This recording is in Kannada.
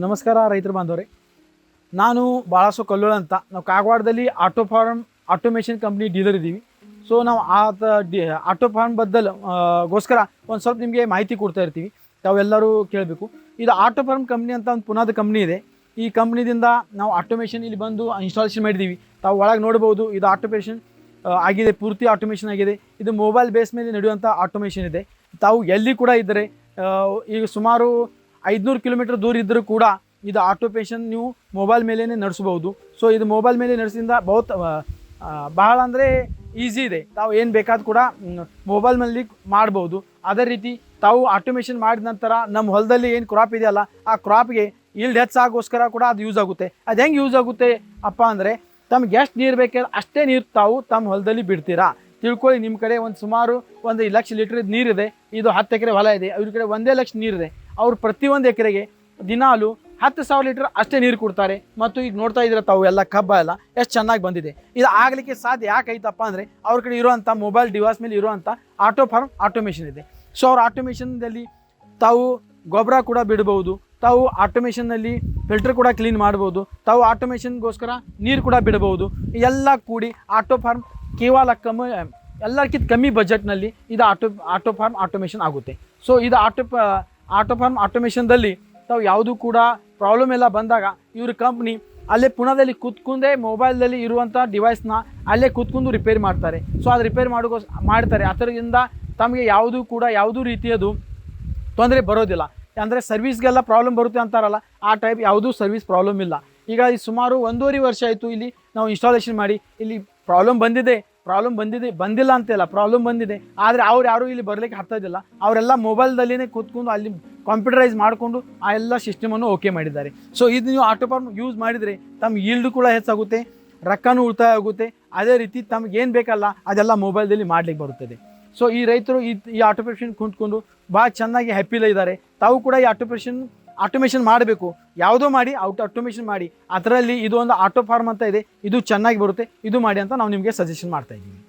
ನಮಸ್ಕಾರ ರೈತರ ಬಾಂಧವರೇ, ನಾನು ಬಾಳಾಸು ಕಲ್ಲೋಳ ಅಂತ. ನಾವು ಕಾಗವಾಡದಲ್ಲಿ auto farm automation company dealer ಇದ್ದೀವಿ. ಸೊ ನಾವು ಆಟೋ ಫಾರ್ಮ್ ಗೋಸ್ಕರ ಒಂದು ಸ್ವಲ್ಪ ನಿಮಗೆ ಮಾಹಿತಿ ಕೊಡ್ತಾ ಇರ್ತೀವಿ, ತಾವೆಲ್ಲರೂ ಕೇಳಬೇಕು. ಇದು ಆಟೋ ಫಾರ್ಮ್ ಕಂಪ್ನಿ ಅಂತ ಒಂದು ಪುನಾದ ಕಂಪ್ನಿ ಇದೆ. ಈ ಕಂಪ್ನಿದಿಂದ ನಾವು ಆಟೋಮೇಷನ್ ಇಲ್ಲಿ ಬಂದು ಇನ್ಸ್ಟಾಲೇಷನ್ ಮಾಡಿದ್ದೀವಿ. ತಾವು ಒಳಗೆ ನೋಡ್ಬೋದು, ಇದು ಆಟೋಮೇಷನ್ ಆಗಿದೆ, ಪೂರ್ತಿ ಆಟೋಮೇಷನ್ ಆಗಿದೆ. ಇದು ಮೊಬೈಲ್ ಬೇಸ್ ಮೇಲೆ ನಡೆಯುವಂಥ ಆಟೋಮೇಷನ್ ಇದೆ. ತಾವು ಎಲ್ಲಿ ಕೂಡ ಇದ್ದರೆ, ಈಗ ಸುಮಾರು 500 ಕಿಲೋಮೀಟರ್ ದೂರ ಇದ್ದರೂ ಕೂಡ ಇದು ಆಟೋಮೇಷನ್ ನೀವು ಮೊಬೈಲ್ ಮೇಲೇ ನಡೆಸ್ಬೋದು. ಸೊ ಇದು ಮೊಬೈಲ್ ಮೇಲೆ ನಡೆಸಿದಿಂದ ಬಹಳ ಅಂದರೆ ಈಸಿ ಇದೆ. ತಾವು ಏನು ಬೇಕಾದ್ರೂ ಕೂಡ ಮೊಬೈಲ್ ಮೇಲೆ ಮಾಡ್ಬೋದು. ಅದೇ ರೀತಿ ತಾವು ಆಟೋಮೇಷನ್ ಮಾಡಿದ ನಂತರ ನಮ್ಮ ಹೊಲದಲ್ಲಿ ಏನು ಕ್ರಾಪ್ ಇದೆಯಲ್ಲ, ಆ ಕ್ರಾಪ್ಗೆ ಈಲ್ಡ್ ಹೆಚ್ಚಾಗೋಸ್ಕರ ಕೂಡ ಅದು ಯೂಸ್ ಆಗುತ್ತೆ. ಅದು ಹೆಂಗೆ ಯೂಸ್ ಆಗುತ್ತೆ ಅಪ್ಪ ಅಂದರೆ, ತಮ್ಗೆ ಎಷ್ಟು ನೀರು ಬೇಕಾದ್ರೆ ಅಷ್ಟೇ ನೀರು ತಾವು ತಮ್ಮ ಹೊಲದಲ್ಲಿ ಬಿಡ್ತೀರಾ. ತಿಳ್ಕೊಳ್ಳಿ, ನಿಮ್ಮ ಕಡೆ ಸುಮಾರು 1 ಲಕ್ಷ ಲೀಟ್ರ್ ನೀರಿದೆ, ಇದು 10 ಎಕರೆ ಹೊಲ ಇದೆ, ಇವ್ರ ಕಡೆ 1 ಲಕ್ಷ ನೀರಿದೆ. ಅವ್ರು ಪ್ರತಿಯೊಂದು ಎಕರೆಗೆ ದಿನಾಲು 10,000 ಲೀಟ್ರ್ ಅಷ್ಟೇ ನೀರು ಕೊಡ್ತಾರೆ. ಮತ್ತು ಈಗ ನೋಡ್ತಾ ಇದ್ರೆ ತಾವು ಎಲ್ಲ ಕಬ್ಬ ಎಲ್ಲ ಎಷ್ಟು ಚೆನ್ನಾಗಿ ಬಂದಿದೆ. ಇದು ಆಗಲಿಕ್ಕೆ ಸಾಧ್ಯ ಯಾಕೈತಪ್ಪ ಅಂದರೆ, ಅವ್ರ ಕಡೆ ಇರುವಂಥ ಮೊಬೈಲ್ ಡಿವೈಸ್ ಮೇಲೆ ಇರುವಂಥ ಆಟೋ ಫಾರ್ಮ್ ಆಟೋಮೇಷನ್ ಇದೆ. ಸೊ ಅವ್ರ ಆಟೋಮೇಷನ್ದಲ್ಲಿ ತಾವು ಗೊಬ್ಬರ ಕೂಡ ಬಿಡ್ಬೋದು, ತಾವು ಆಟೋಮೇಷನ್ನಲ್ಲಿ ಫಿಲ್ಟರ್ ಕೂಡ ಕ್ಲೀನ್ ಮಾಡ್ಬೋದು, ತಾವು ಆಟೋಮೇಷನ್ಗೋಸ್ಕರ ನೀರು ಕೂಡ ಬಿಡ್ಬೋದು. ಎಲ್ಲ ಕೂಡಿ ಆಟೋ ಫಾರ್ಮ್ ಕೇವಲ ಎಲ್ಲಕ್ಕಿಂತ ಕಮ್ಮಿ ಬಜೆಟ್ನಲ್ಲಿ ಇದು ಆಟೋ ಫಾರ್ಮ್ ಆಟೋಮೇಷನ್ ಆಗುತ್ತೆ. ಸೊ ಇದು ಆಟೋ ಫಾರ್ಮ್ ಆಟೋಮೇಷನ್ದಲ್ಲಿ ತಾವು ಯಾವುದೂ ಕೂಡ ಪ್ರಾಬ್ಲಮ್ ಎಲ್ಲ ಬಂದಾಗ ಇವ್ರ ಕಂಪ್ನಿ ಅಲ್ಲೇ ಪುಣದಲ್ಲಿ ಕೂತ್ಕೊಂಡೇ ಮೊಬೈಲ್ದಲ್ಲಿ ಇರುವಂಥ ಡಿವೈಸ್ನ ಅಲ್ಲೇ ಕೂತ್ಕೊಂಡು ರಿಪೇರಿ ಮಾಡ್ತಾರೆ. ಸೊ ಅದು ರಿಪೇರಿ ಮಾಡ್ತಾರೆ. ಅದರಿಂದ ತಮಗೆ ಯಾವುದೂ ರೀತಿಯದು ತೊಂದರೆ ಬರೋದಿಲ್ಲ. ಅಂದರೆ ಸರ್ವಿಸ್ಗೆಲ್ಲ ಪ್ರಾಬ್ಲಮ್ ಬರುತ್ತೆ ಅಂತಾರಲ್ಲ, ಆ ಟೈಪ್ ಯಾವುದೂ ಸರ್ವಿಸ್ ಪ್ರಾಬ್ಲಮ್ ಇಲ್ಲ. ಈಗ ಸುಮಾರು 1.5 ವರ್ಷ ಆಯಿತು ಇಲ್ಲಿ ನಾವು ಇನ್ಸ್ಟಾಲೇಷನ್ ಮಾಡಿ. ಇಲ್ಲಿ ಪ್ರಾಬ್ಲಮ್ ಬಂದಿಲ್ಲ ಅಂತೆಲ್ಲ, ಪ್ರಾಬ್ಲಮ್ ಬಂದಿದೆ. ಆದರೆ ಯಾರೂ ಇಲ್ಲಿ ಬರಲಿಕ್ಕೆ ಹತ್ತೋದಿಲ್ಲ. ಅವರೆಲ್ಲ ಮೊಬೈಲ್ದಲ್ಲಿನೇ ಕೂತ್ಕೊಂಡು ಅಲ್ಲಿ ಕಂಪ್ಯೂಟರೈಸ್ ಮಾಡಿಕೊಂಡು ಆ ಎಲ್ಲ ಸಿಸ್ಟಮನ್ನು ಓಕೆ ಮಾಡಿದ್ದಾರೆ. ಸೊ ಇದು ನೀವು ಆಟೋ ಫಾರ್ಮ್ ಯೂಸ್ ಮಾಡಿದರೆ ತಮ್ಮ ಈಲ್ಡ್ ಕೂಡ ಹೆಚ್ಚಾಗುತ್ತೆ, ರೊಕ್ಕನೂ ಉಳಿತಾಯ ಆಗುತ್ತೆ. ಅದೇ ರೀತಿ ತಮ್ಗೆ ಏನು ಬೇಕಲ್ಲ ಅದೆಲ್ಲ ಮೊಬೈಲ್ದಲ್ಲಿ ಮಾಡ್ಲಿಕ್ಕೆ ಬರುತ್ತದೆ. ಸೊ ಈ ರೈತರು ಈ ಆಟೋಮೇಷನ್ ಕುಂತ್ಕೊಂಡು ಭಾಳ ಚೆನ್ನಾಗಿ ಹ್ಯಾಪಿಲೇ ಇದ್ದಾರೆ. ತಾವು ಕೂಡ ಈ ಆಟೋಮೇಷನ್ ಮಾಡಬೇಕು, ಯಾವುದೋ ಮಾಡಿ ಆಟೋಮೇಷನ್ ಮಾಡಿ. ಅದರಲ್ಲಿ ಇದು ಒಂದು ಆಟೋ ಫಾರ್ಮ್ ಅಂತ ಇದೆ, ಇದು ಚೆನ್ನಾಗಿ ಬರುತ್ತೆ, ಇದು ಮಾಡಿ ಅಂತ ನಾವು ನಿಮಗೆ ಸಜೆಷನ್ ಮಾಡ್ತಾ ಇದ್ದೀವಿ.